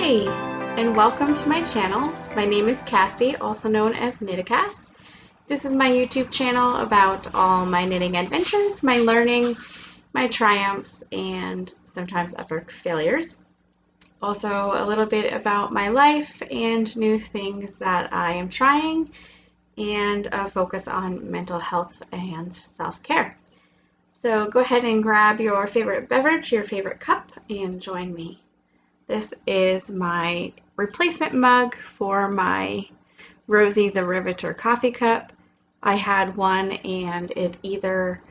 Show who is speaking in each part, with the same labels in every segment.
Speaker 1: Hi, and welcome to my channel. My name is Cassie, also known as KnittaCass. This is my YouTube channel about all my knitting adventures, my learning, my triumphs, and sometimes epic failures. Also, a little bit about my life and new things that I am trying, and a focus on mental health and self-care. So go ahead and grab your favorite beverage, your favorite cup, and join me. This is my replacement mug for my Rosie the Riveter coffee cup. I had one and it either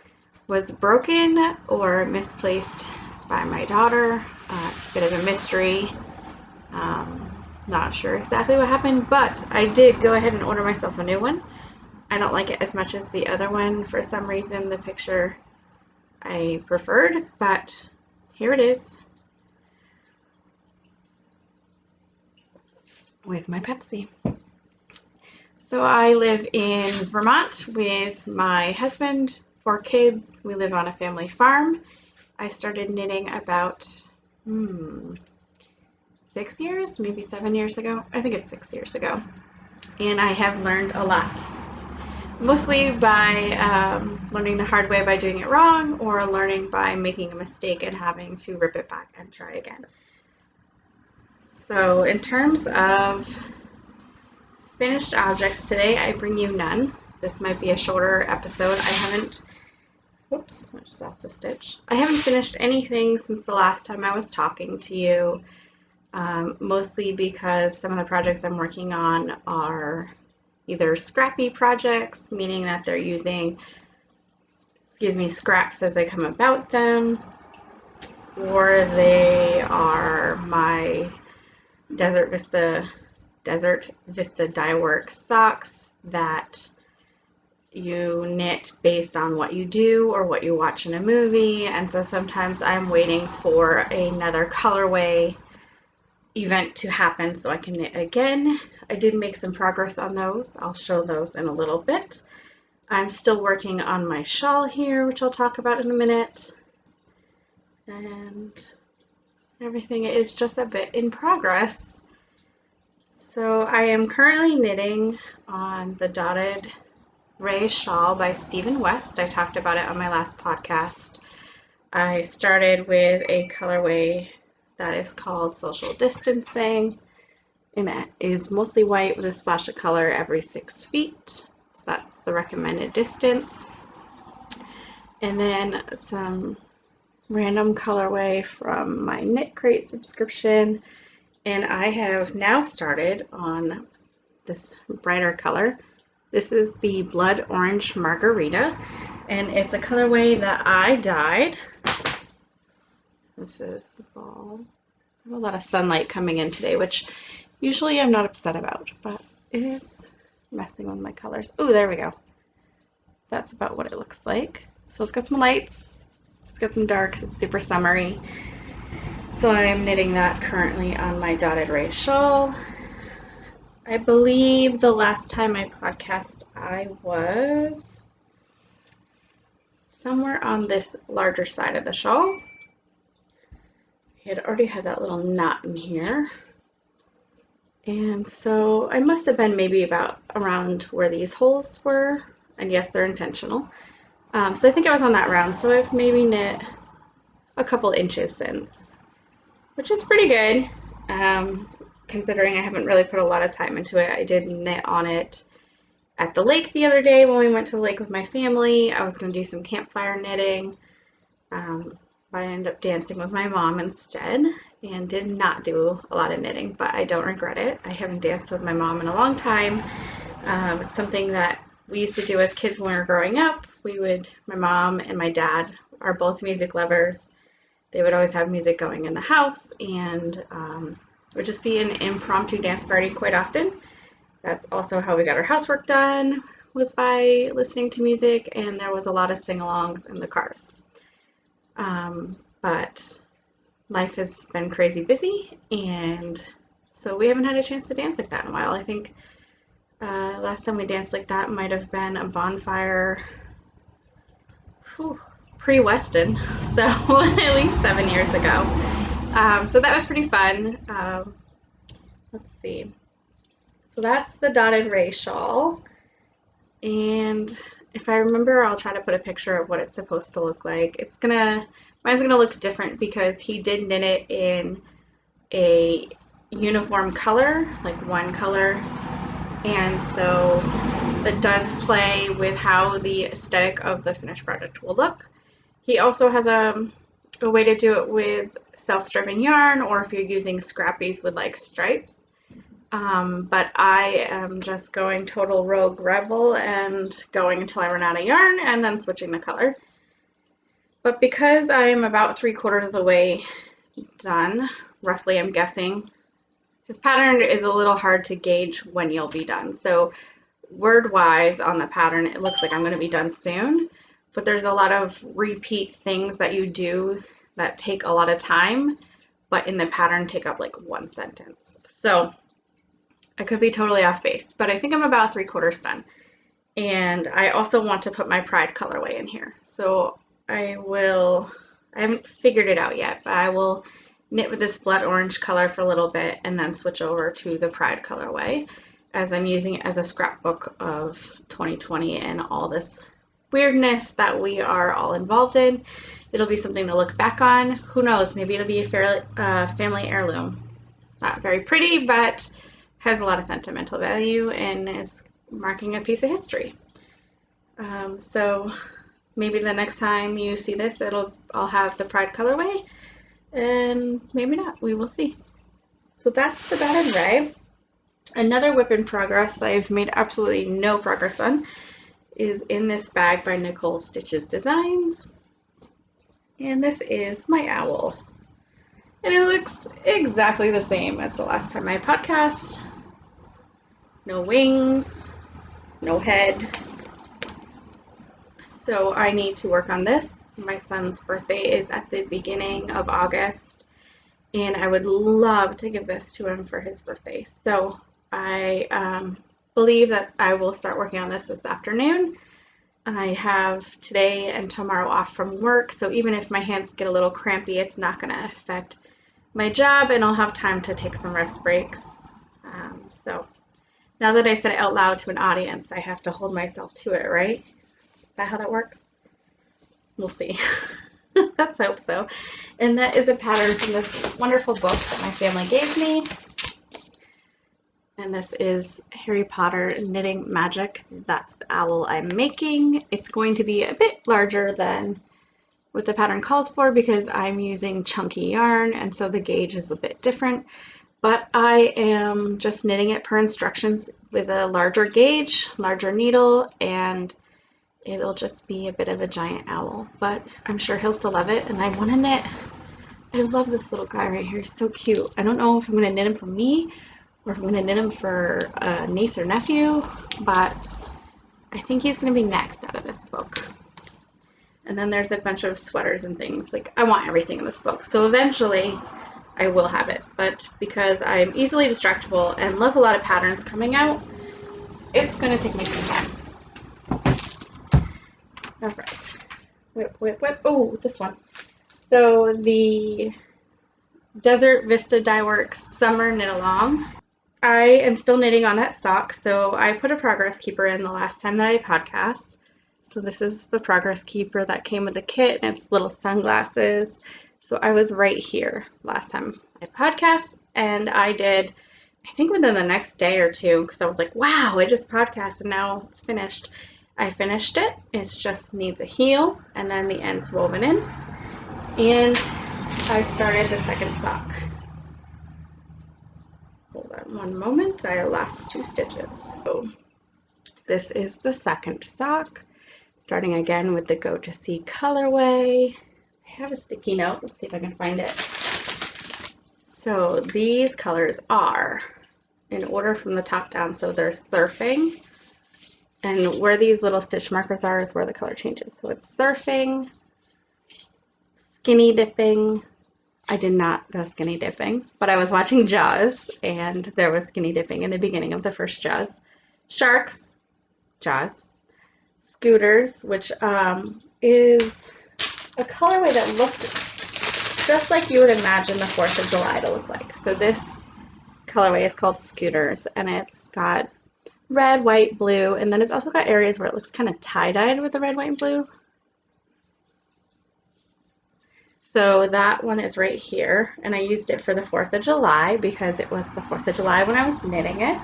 Speaker 1: was broken or misplaced by my daughter. It's a bit of a mystery. Not sure exactly what happened, but I did go ahead and order myself a new one. I don't like it as much as the other one. For some reason, the picture I preferred, but here it is with my Pepsi. So I live in Vermont with my husband, 4 kids. We live on a family farm. I started knitting about 6 years, maybe 7 years ago. I think it's 6 years ago. And I have learned a lot. Mostly by learning the hard way by doing it wrong, or learning by making a mistake and having to rip it back and try again. So in terms of finished objects today, I bring you none. This might be a shorter episode. I just lost a stitch. I haven't finished anything since the last time I was talking to you, mostly because some of the projects I'm working on are either scrappy projects, meaning that they're using, scraps as they come about them, or they are my Desert Vista dye work socks that you knit based on what you do or what you watch in a movie. And so sometimes I'm waiting for another colorway event to happen so I can knit again. I did make some progress on those. I'll show those in a little bit. I'm still working on my shawl here, which I'll talk about in a minute. And everything is just a bit in progress. So I am currently knitting on the Dotted Ray shawl by Stephen West. I talked about it on my last podcast. I started with a colorway that is called Social Distancing, and it is mostly white with a splash of color every 6 feet. So that's the recommended distance. And then some random colorway from my Knit Crate subscription. And I have now started on this brighter color. This is the Blood Orange Margarita, and it's a colorway that I dyed. This is the ball. I have a lot of sunlight coming in today, which usually I'm not upset about, but it is messing with my colors. Oh, there we go. That's about what it looks like. So it's got some lights, it's got some darks, it's super summery. So I'm knitting that currently on my Dotted Ray shawl. I believe the last time I podcast I was somewhere on this larger side of the shawl. I had already had that little knot in here. And so I must have been maybe about around where these holes were. And yes, they're intentional. So I think I was on that round. So I've maybe knit a couple inches since, which is pretty good, considering I haven't really put a lot of time into it. I did knit on it at the lake the other day when we went to the lake with my family. I was going to do some campfire knitting, but I ended up dancing with my mom instead and did not do a lot of knitting, but I don't regret it. I haven't danced with my mom in a long time. It's something that we used to do as kids when we were growing up. My mom and my dad are both music lovers. They would always have music going in the house, and it would just be an impromptu dance party quite often. That's also how we got our housework done, was by listening to music, and there was a lot of sing-alongs in the cars. But life has been crazy busy, and so we haven't had a chance to dance like that in a while. I think last time we danced like that might have been a bonfire pre-Weston, so at least 7 years ago. So that was pretty fun. let's see. So that's the dotted ray shawl. And if I remember, I'll try to put a picture of what it's supposed to look like. Mine's gonna look different because he did knit it in a uniform color, like one color. And so that does play with how the aesthetic of the finished product will look. He also has a way to do it with self-striping yarn, or if you're using scrappies with like stripes. But I am just going total rogue rebel and going until I run out of yarn and then switching the color. But because I am about 3/4 of the way done, roughly I'm guessing, his pattern is a little hard to gauge when you'll be done. So word-wise on the pattern, it looks like I'm going to be done soon, but there's a lot of repeat things that you do that take a lot of time, but in the pattern take up like one sentence. So I could be totally off base, but I think I'm about 3/4 done. And I also want to put my pride colorway in here. So I haven't figured it out yet, but I will knit with this blood orange color for a little bit and then switch over to the pride colorway, as I'm using it as a scrapbook of 2020 and all this weirdness that we are all involved in. It'll be something to look back on. Who knows, maybe it'll be a family heirloom. Not very pretty, but has a lot of sentimental value and is marking a piece of history. So maybe the next time you see this, I'll have the pride colorway, and maybe not, we will see. So that's the dotted ray. Another whip in progress that I've made absolutely no progress on is in this bag by Nicole Stitches Designs. And this is my owl. And it looks exactly the same as the last time I podcast. No wings, no head. So I need to work on this. My son's birthday is at the beginning of August, and I would love to give this to him for his birthday. So I believe that I will start working on this afternoon. I have today and tomorrow off from work, so even if my hands get a little crampy, it's not going to affect my job, and I'll have time to take some rest breaks. So now that I said it out loud to an audience, I have to hold myself to it, right? Is that how that works? We'll see. Let's hope so. And that is a pattern from this wonderful book that my family gave me. And this is Harry Potter Knitting Magic. That's the owl I'm making. It's going to be a bit larger than what the pattern calls for because I'm using chunky yarn, and so the gauge is a bit different. But I am just knitting it per instructions with a larger gauge, larger needle, and it'll just be a bit of a giant owl. But I'm sure he'll still love it, and I want to knit. I love this little guy right here. He's so cute. I don't know if I'm going to knit him for me or if I'm going to knit him for a niece or nephew, but I think he's going to be next out of this book. And then there's a bunch of sweaters and things. Like, I want everything in this book. So eventually I will have it. But because I'm easily distractible and love a lot of patterns coming out, it's going to take me some time. All right. Whip, whip, whip. Oh, this one. So the Desert Vista Dye Works Summer Knit Along. I am still knitting on that sock, so I put a progress keeper in the last time that I podcast. So this is the progress keeper that came with the kit, and it's little sunglasses. So I was right here last time I podcast, and I did, I think within the next day or two, because I was like, wow, I just podcast and now it's finished. I finished it. It just needs a heel, and then the ends woven in. And I started the second sock. Hold on one moment, I lost 2 stitches. So this is the second sock, starting again with the Go to See colorway. I have a sticky note, let's see if I can find it. So these colors are in order from the top down, so they're surfing, and where these little stitch markers are is where the color changes. So it's surfing, skinny dipping. I did not go skinny dipping, but I was watching Jaws, and there was skinny dipping in the beginning of the first Jaws. Sharks, Jaws. Scooters, which is a colorway that looked just like you would imagine the 4th of July to look like. So this colorway is called Scooters, and it's got red, white, blue, and then it's also got areas where it looks kind of tie-dyed with the red, white, and blue. So that one is right here, and I used it for the 4th of July because it was the 4th of July when I was knitting it.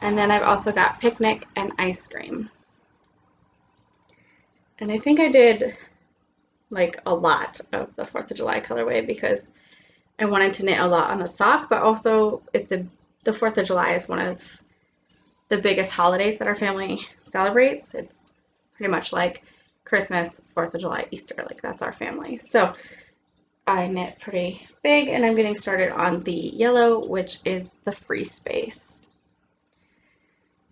Speaker 1: And then I've also got picnic and ice cream. And I think I did like a lot of the 4th of July colorway because I wanted to knit a lot on the sock, but also the 4th of July is one of the biggest holidays that our family celebrates. It's pretty much like Christmas, 4th of July, Easter, like that's our family. So I knit pretty big, and I'm getting started on the yellow, which is the free space.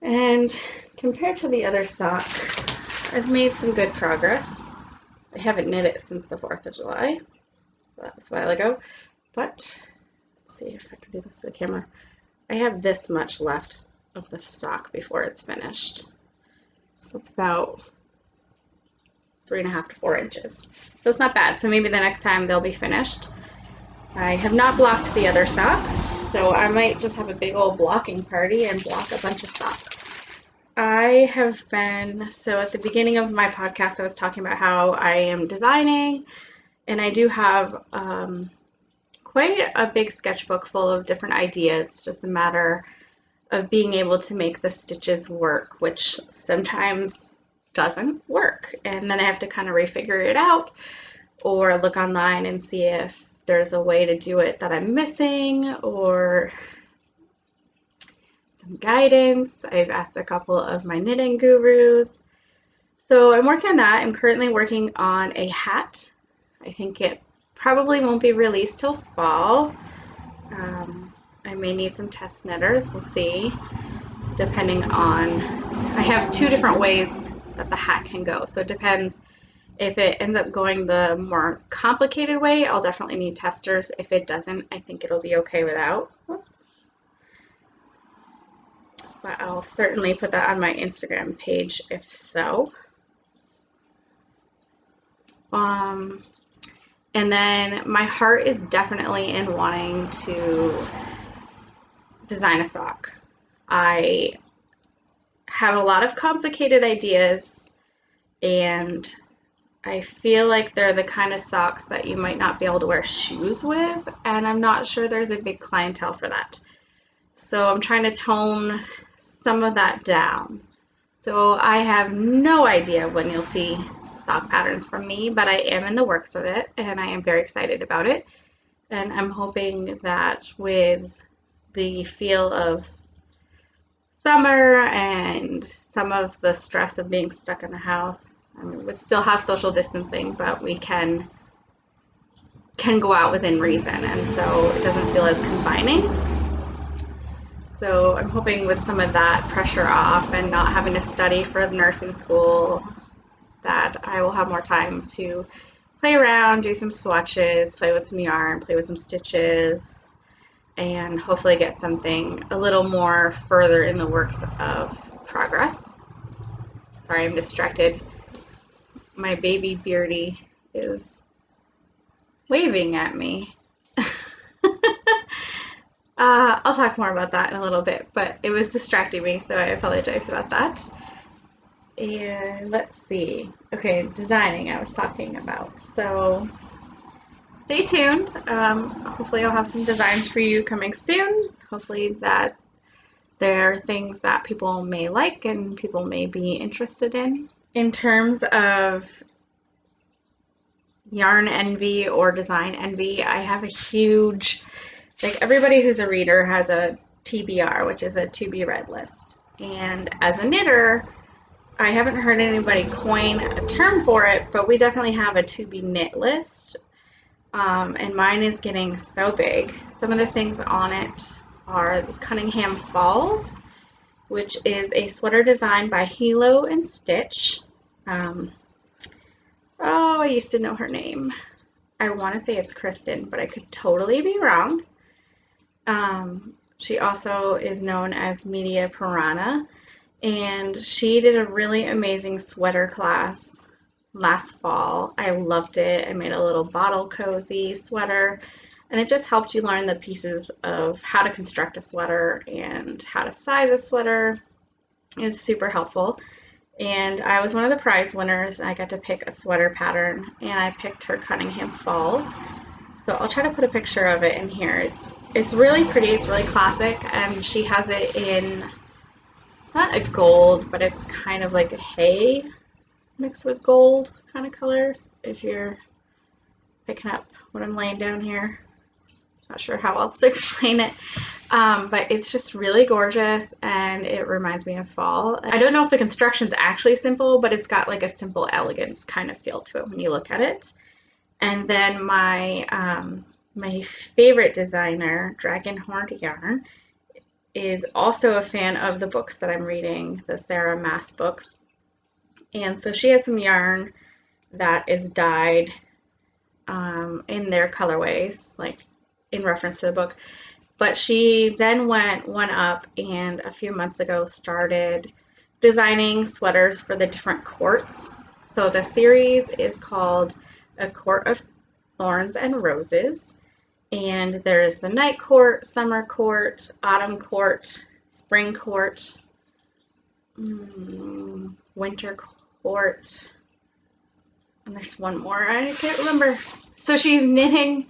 Speaker 1: And compared to the other sock, I've made some good progress. I haven't knit it since the 4th of July. That was a while ago, but let's see if I can do this to the camera. I have this much left of the sock before it's finished. So it's about 3.5 to 4 inches. So it's not bad. So maybe the next time they'll be finished. I have not blocked the other socks, so I might just have a big old blocking party and block a bunch of socks. I have been, so at the beginning of my podcast, I was talking about how I am designing, and I do have quite a big sketchbook full of different ideas. It's just a matter of being able to make the stitches work, which sometimes doesn't work, and then I have to kind of refigure it out or look online and see if there's a way to do it that I'm missing or some guidance. I've asked a couple of my knitting gurus, so I'm working on that. I'm currently working on a hat. I think it probably won't be released till fall. I may need some test knitters, we'll see, depending on, I have 2 different ways that the hat can go. So it depends. If it ends up going the more complicated way, I'll definitely need testers. If it doesn't, I think it'll be okay without. Whoops. But I'll certainly put that on my Instagram page if so. And then my heart is definitely in wanting to design a sock. I have a lot of complicated ideas, and I feel like they're the kind of socks that you might not be able to wear shoes with, and I'm not sure there's a big clientele for that. So I'm trying to tone some of that down. So I have no idea when you'll see sock patterns from me, but I am in the works of it, and I am very excited about it. And I'm hoping that with the feel of summer and some of the stress of being stuck in the house, I mean, we still have social distancing, but we can go out within reason, and so it doesn't feel as confining. So I'm hoping with some of that pressure off and not having to study for nursing school, that I will have more time to play around, do some swatches, play with some yarn, play with some stitches, and hopefully get something a little more further in the works of progress. Sorry, I'm distracted. My baby Beardy is waving at me. I'll talk more about that in a little bit, but it was distracting me, so I apologize about that. And let's see. Okay, designing I was talking about. So stay tuned. Hopefully I'll have some designs for you coming soon. Hopefully that they're things that people may like and people may be interested in. In terms of yarn envy or design envy, I have a huge, like everybody who's a reader has a TBR, which is a to be read list. And as a knitter, I haven't heard anybody coin a term for it, but we definitely have a to be knit list. And mine is getting so big. Some of the things on it are Cunningham Falls, which is a sweater design by Hilo and Stitch. Oh, I used to know her name. I want to say it's Kristen, but I could totally be wrong. She also is known as Media Piranha, and she did a really amazing sweater class last fall. I loved it. I made a little bottle cozy sweater. and it just helped you learn the pieces of how to construct a sweater and how to size a sweater. It was super helpful. And I was one of the prize winners. I got to pick a sweater pattern, and I picked her Cunningham Falls. So I'll try to put a picture of it in here. It's really pretty, it's really classic, and she has it in, it's not a gold, but it's kind of like a hay mixed with gold kind of color, if you're picking up what I'm laying down here. Not sure how else to explain it, but it's just really gorgeous, and it reminds me of fall. I don't know if the construction's actually simple, but it's got like a simple elegance kind of feel to it when you look at it. And then my favorite designer, Dragon Horned Yarn, is also a fan of the books that I'm reading, the Sarah Maas books. And so she has some yarn that is dyed in their colorways, like in reference to the book. But she then went one up and a few months ago started designing sweaters for the different courts. So the series is called A Court of Thorns and Roses. And there's the night court, summer court, autumn court, spring court, winter court, and there's one more, I can't remember. So she's knitting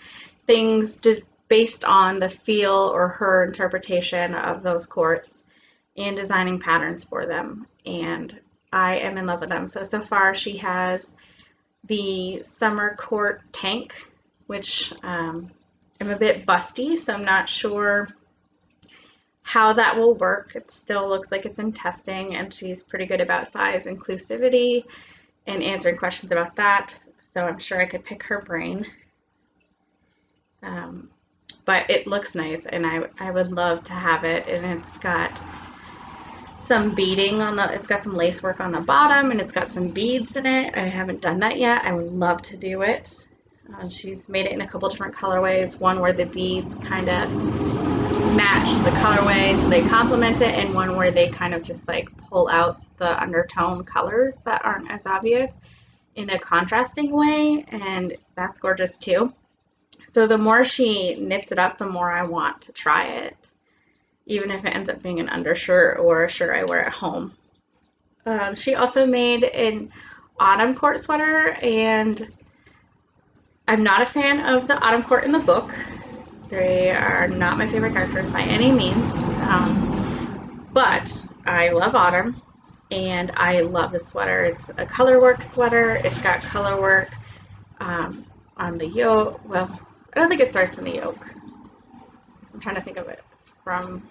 Speaker 1: things just based on the feel or her interpretation of those courts and designing patterns for them. And I am in love with them. So far she has the summer court tank, which I'm a bit busty, so I'm not sure how that will work. It still looks like it's in testing, and she's pretty good about size inclusivity and answering questions about that, so I'm sure I could pick her brain. But it looks nice, and I would love to have it. And it's got some beading on the, it's got some lace work on the bottom, and it's got some beads in it. I haven't done that yet. I would love to do it. She's made it in a couple different colorways, one where the beads kind of match the colorway so they complement it, and one where they kind of just like pull out the undertone colors that aren't as obvious in a contrasting way, and that's gorgeous too. So the more she knits it up, the more I want to try it, even if it ends up being an undershirt or a shirt I wear at home. She also made an autumn court sweater, and I'm not a fan of the autumn court in the book. They are not my favorite characters by any means, but I love autumn, and I love the sweater. It's a color work sweater. It's got color work on the yoke. Well, I don't think it starts in the yoke. I'm trying to think of it from,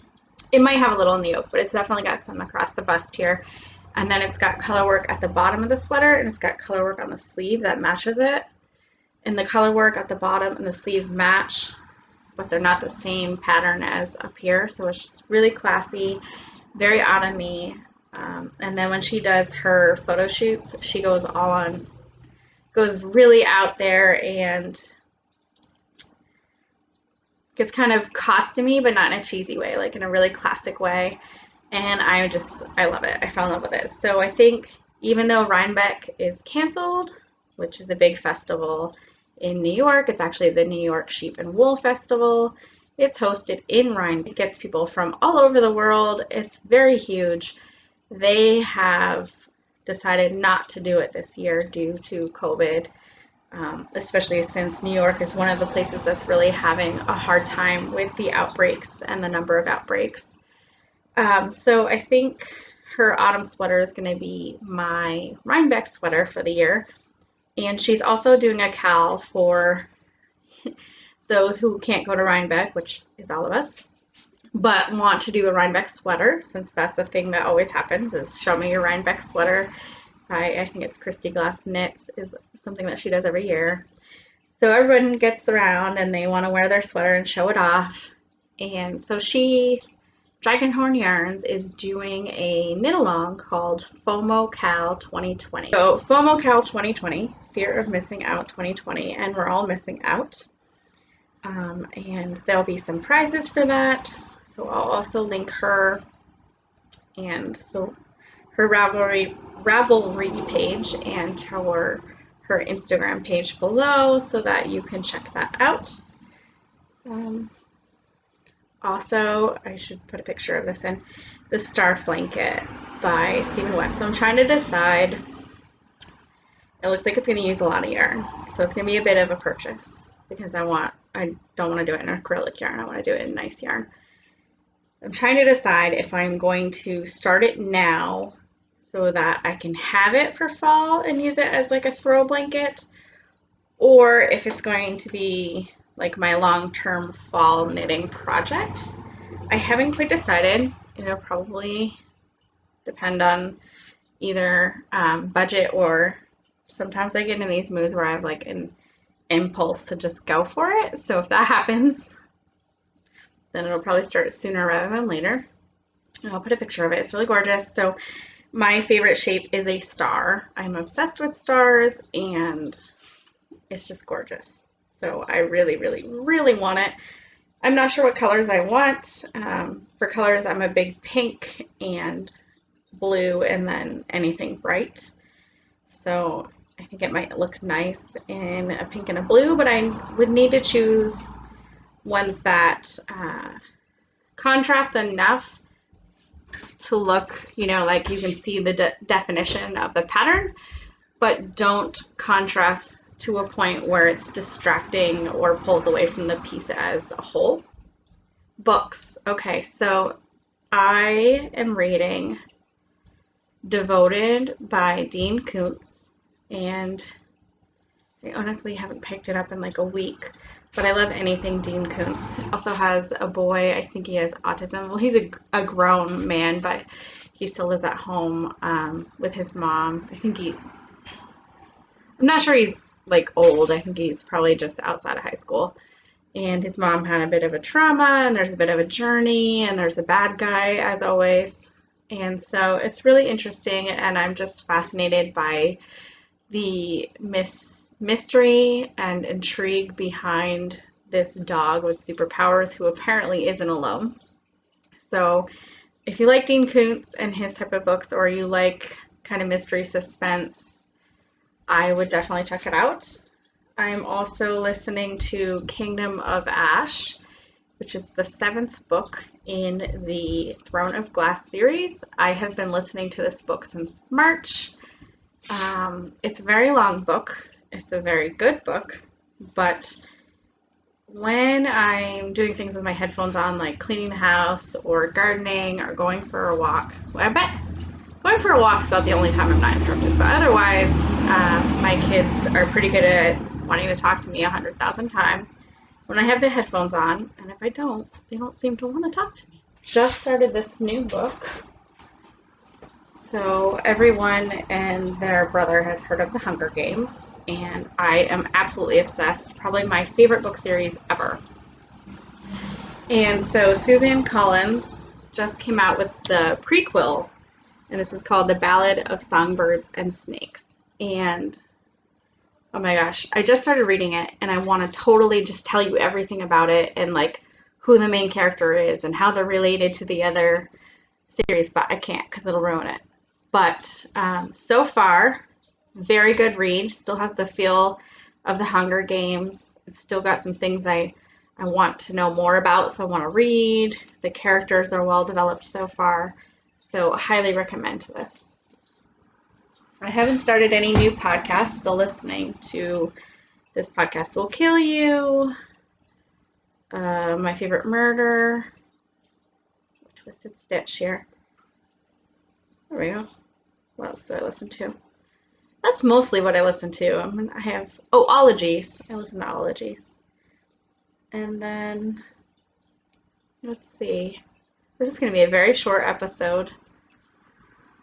Speaker 1: it might have a little in the yoke, but it's definitely got some across the bust here. And then it's got color work at the bottom of the sweater, and it's got color work on the sleeve that matches it. And the color work at the bottom and the sleeve match, but they're not the same pattern as up here. So it's just really classy, very autumny. And then when she does her photo shoots, she goes all on, goes really out there and gets kind of costumey, but not in a cheesy way, like in a really classic way. And I love it. I fell in love with it. So I think even though Rhinebeck is canceled, which is a big festival in New York, it's actually the New York Sheep and Wool Festival. It's hosted in Rhinebeck. It gets people from all over the world. It's very huge. They have decided not to do it this year due to COVID, especially since New York is one of the places that's really having a hard time with the outbreaks and the number of outbreaks. So I think her autumn sweater is going to be my Rhinebeck sweater for the year. And she's also doing a cal for those who can't go to Rhinebeck, which is all of us, but want to do a Rhinebeck sweater, since that's a thing that always happens, is show me your Rhinebeck sweater. I think it's Christy Glass Knits is something that she does every year. So everyone gets around and they want to wear their sweater and show it off. And so Dragonhorn Yarns is doing a knit along called FOMO Cal 2020. So FOMO Cal 2020, Fear of Missing Out 2020, and we're all missing out. And there'll be some prizes for that. So I'll also link her and her Ravelry page and her Instagram page below so that you can check that out. Um, Also, I should put a picture of this in, The Star Blanket by Stephen West. So I'm trying to decide. It looks like it's going to use a lot of yarn, so it's going to be a bit of a purchase because I don't want to do it in acrylic yarn. I want to do it in nice yarn. I'm trying to decide if I'm going to start it now so that I can have it for fall and use it as like a throw blanket, or if it's going to be like my long-term fall knitting project. I haven't quite decided. It'll probably depend on either budget, or sometimes I get in these moods where I have like an impulse to just go for it. So if that happens, then it'll probably start sooner rather than later. And I'll put a picture of it. It's really gorgeous. So my favorite shape is a star. I'm obsessed with stars and it's just gorgeous. So I really, really, really want it. I'm not sure what colors I want. For colors, I'm a big pink and blue and then anything bright. So I think it might look nice in a pink and a blue, but I would need to choose ones that contrast enough to look, like you can see the definition of the pattern, but don't contrast to a point where it's distracting or pulls away from the piece as a whole. Books. Okay, so I am reading Devoted by Dean Koontz, and I honestly haven't picked it up in like a week, but I love anything Dean Koontz. He also has a boy. I think he has autism. Well, he's a grown man, but he still lives at home with his mom. I'm not sure he's like old. I think he's probably just outside of high school. And his mom had a bit of a trauma, and there's a bit of a journey, and there's a bad guy as always. And so it's really interesting, and I'm just fascinated by the mystery and intrigue behind this dog with superpowers who apparently isn't alone. So if you like Dean Koontz and his type of books, or you like kind of mystery suspense, I would definitely check it out. I'm also listening to Kingdom of Ash, which is the 7th book in the Throne of Glass series. I have been listening to this book since March. It's a very long book. It's a very good book, but when I'm doing things with my headphones on, like cleaning the house or gardening or going for a walk, I bet going for a walk is about the only time I'm not interrupted, but otherwise my kids are pretty good at wanting to talk to me 100,000 times when I have the headphones on, and if I don't, they don't seem to want to talk to me. Just started this new book. So everyone and their brother has heard of the Hunger Games, and I am absolutely obsessed. Probably my favorite book series ever. And so Suzanne Collins just came out with the prequel, and this is called The Ballad of Songbirds and Snakes. And oh my gosh, I just started reading it, and I want to totally just tell you everything about it and like who the main character is and how they're related to the other series, but I can't because it'll ruin it. But so far, very good read. Still has the feel of the Hunger Games. It's still got some things I want to know more about, so I want to read. The characters are well developed so far, so highly recommend this. I haven't started any new podcasts. Still listening to This Podcast Will Kill You, My Favorite Murder, Twisted Stitch here. There we go. What else do I listen to? That's mostly what I listen to. I have, Ologies. I listen to Ologies. And then, let's see. This is going to be a very short episode.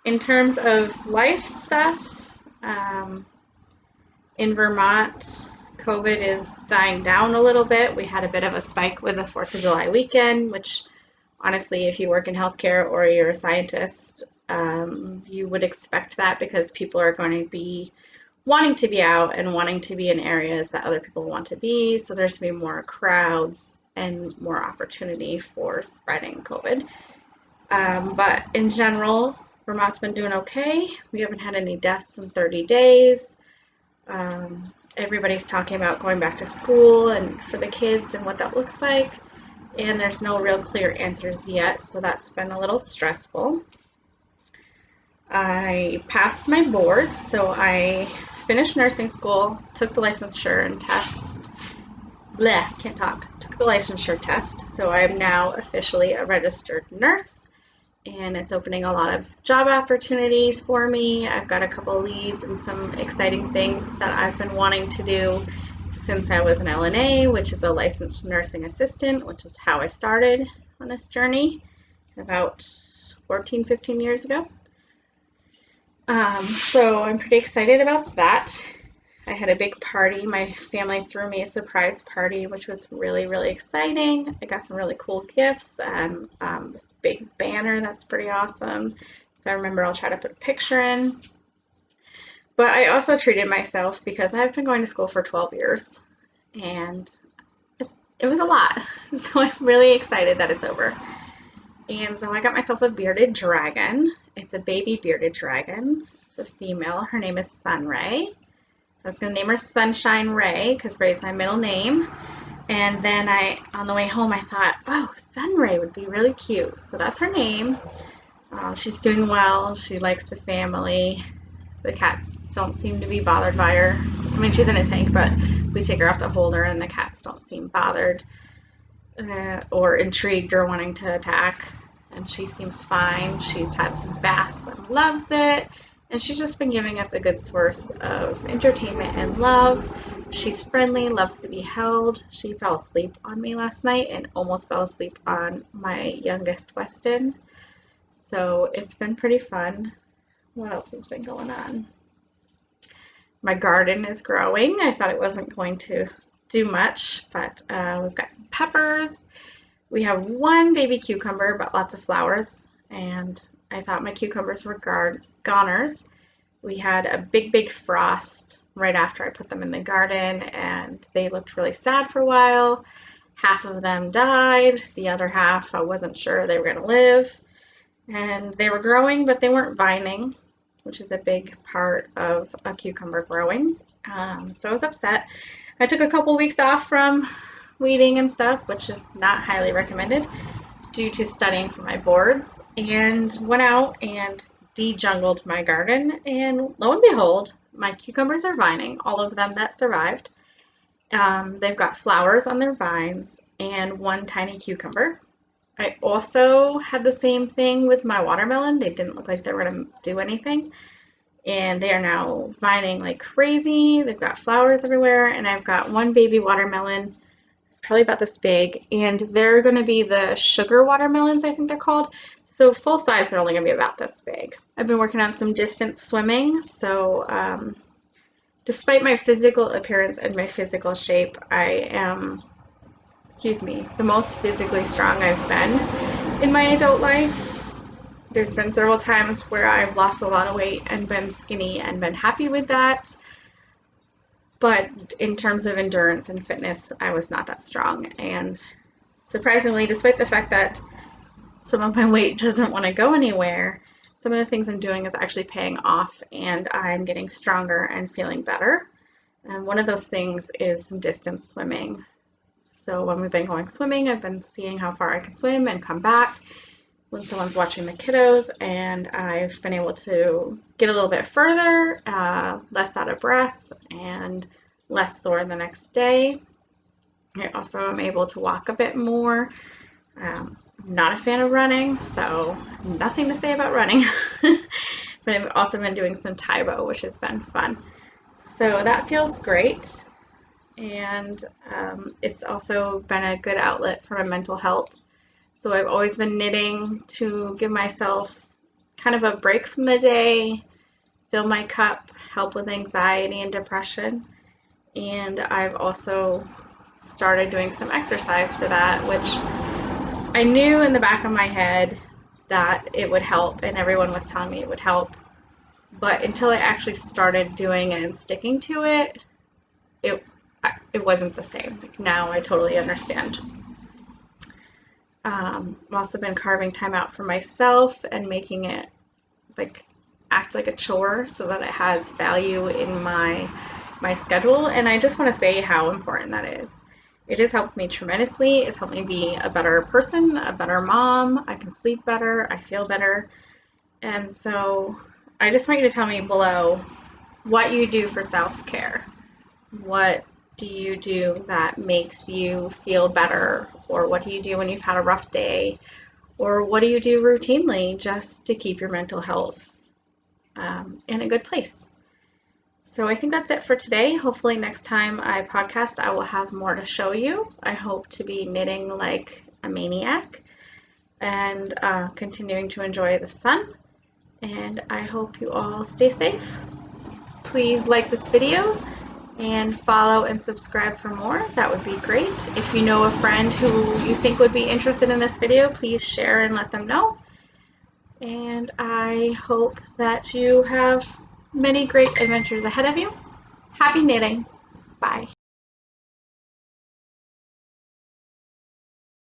Speaker 1: In terms of life stuff, in Vermont, COVID is dying down a little bit. We had a bit of a spike with the 4th of July weekend, which honestly, if you work in healthcare or you're a scientist, you would expect that because people are going to be wanting to be out and wanting to be in areas that other people want to be. So there's going to be more crowds and more opportunity for spreading COVID. But in general, Vermont's been doing okay. We haven't had any deaths in 30 days. everybody's talking about going back to school and for the kids and what that looks like, and there's no real clear answers yet, so that's been a little stressful. I passed my boards, so I finished nursing school, took the licensure and test. Bleh, can't talk. Took the licensure test, so I am now officially a registered nurse, and it's opening a lot of job opportunities for me. I've got a couple leads and some exciting things that I've been wanting to do since I was an LNA, which is a licensed nursing assistant, which is how I started on this journey about 14, 15 years ago. So I'm pretty excited about that. I had a big party. My family threw me a surprise party, which was really, really exciting. I got some really cool gifts and this big banner that's pretty awesome. If I remember, I'll try to put a picture in. But I also treated myself because I've been going to school for 12 years and it was a lot. So I'm really excited that it's over. And so I got myself a bearded dragon. It's a baby bearded dragon. It's a female. Her name is Sunray. I was going to name her Sunshine Ray because Ray's my middle name. And then on the way home, I thought, oh, Sunray would be really cute. So that's her name. She's doing well. She likes the family. The cats don't seem to be bothered by her. I mean, she's in a tank, but we take her off to hold her, and the cats don't seem bothered or intrigued or wanting to attack. And she seems fine. She's had some baths and loves it. And she's just been giving us a good source of entertainment and love. She's friendly, loves to be held. She fell asleep on me last night and almost fell asleep on my youngest Weston. So it's been pretty fun. What else has been going on? My garden is growing. I thought it wasn't going to do much, but we've got some peppers. We have one baby cucumber, but lots of flowers. And I thought my cucumbers were goners. We had a big frost right after I put them in the garden, and they looked really sad for a while. Half of them died. The other half, I wasn't sure they were going to live. And they were growing, but they weren't vining, which is a big part of a cucumber growing. So I was upset. I took a couple weeks off from weeding and stuff, which is not highly recommended due to studying for my boards, and went out and de-jungled my garden, and lo and behold, my cucumbers are vining, all of them that survived. They've got flowers on their vines and one tiny cucumber. I also had the same thing with my watermelon. They didn't look like they were going to do anything, and they are now vining like crazy. They've got flowers everywhere, and I've got one baby watermelon, probably about this big, and they're going to be the sugar watermelons, I think they're called. So full size, they're only going to be about this big. I've been working on some distance swimming, so despite my physical appearance and my physical shape, I am, the most physically strong I've been in my adult life. There's been several times where I've lost a lot of weight and been skinny and been happy with that. But in terms of endurance and fitness, I was not that strong. And surprisingly, despite the fact that some of my weight doesn't want to go anywhere, some of the things I'm doing is actually paying off, and I'm getting stronger and feeling better. And one of those things is some distance swimming. So when we've been going swimming, I've been seeing how far I can swim and come back when someone's watching the kiddos, and I've been able to get a little bit further, less out of breath, and less sore the next day. I also am able to walk a bit more. I'm not a fan of running, so nothing to say about running. But I've also been doing some Taibo, which has been fun. So that feels great. And it's also been a good outlet for my mental health. So I've always been knitting to give myself kind of a break from the day, fill my cup, help with anxiety and depression. And I've also started doing some exercise for that, which I knew in the back of my head that it would help, and everyone was telling me it would help. But until I actually started doing it and sticking to it, it wasn't the same. Like, now I totally understand. I've also been carving time out for myself and making it act like a chore so that it has value in my my schedule, and I just want to say how important that is. It has helped me tremendously. It's helped me be a better person, a better mom. I can sleep better. I feel better. And so I just want you to tell me below what you do for self-care. What do you do that makes you feel better? Or what do you do when you've had a rough day? Or what do you do routinely just to keep your mental health in a good place? So I think that's it for today. Hopefully next time I podcast, I will have more to show you. I hope to be knitting like a maniac and continuing to enjoy the sun. And I hope you all stay safe. Please like this video and follow and subscribe for more. That would be great. If you know a friend who you think would be interested in this video, please share and let them know. And I hope that you have many great adventures ahead of you. Happy knitting. Bye.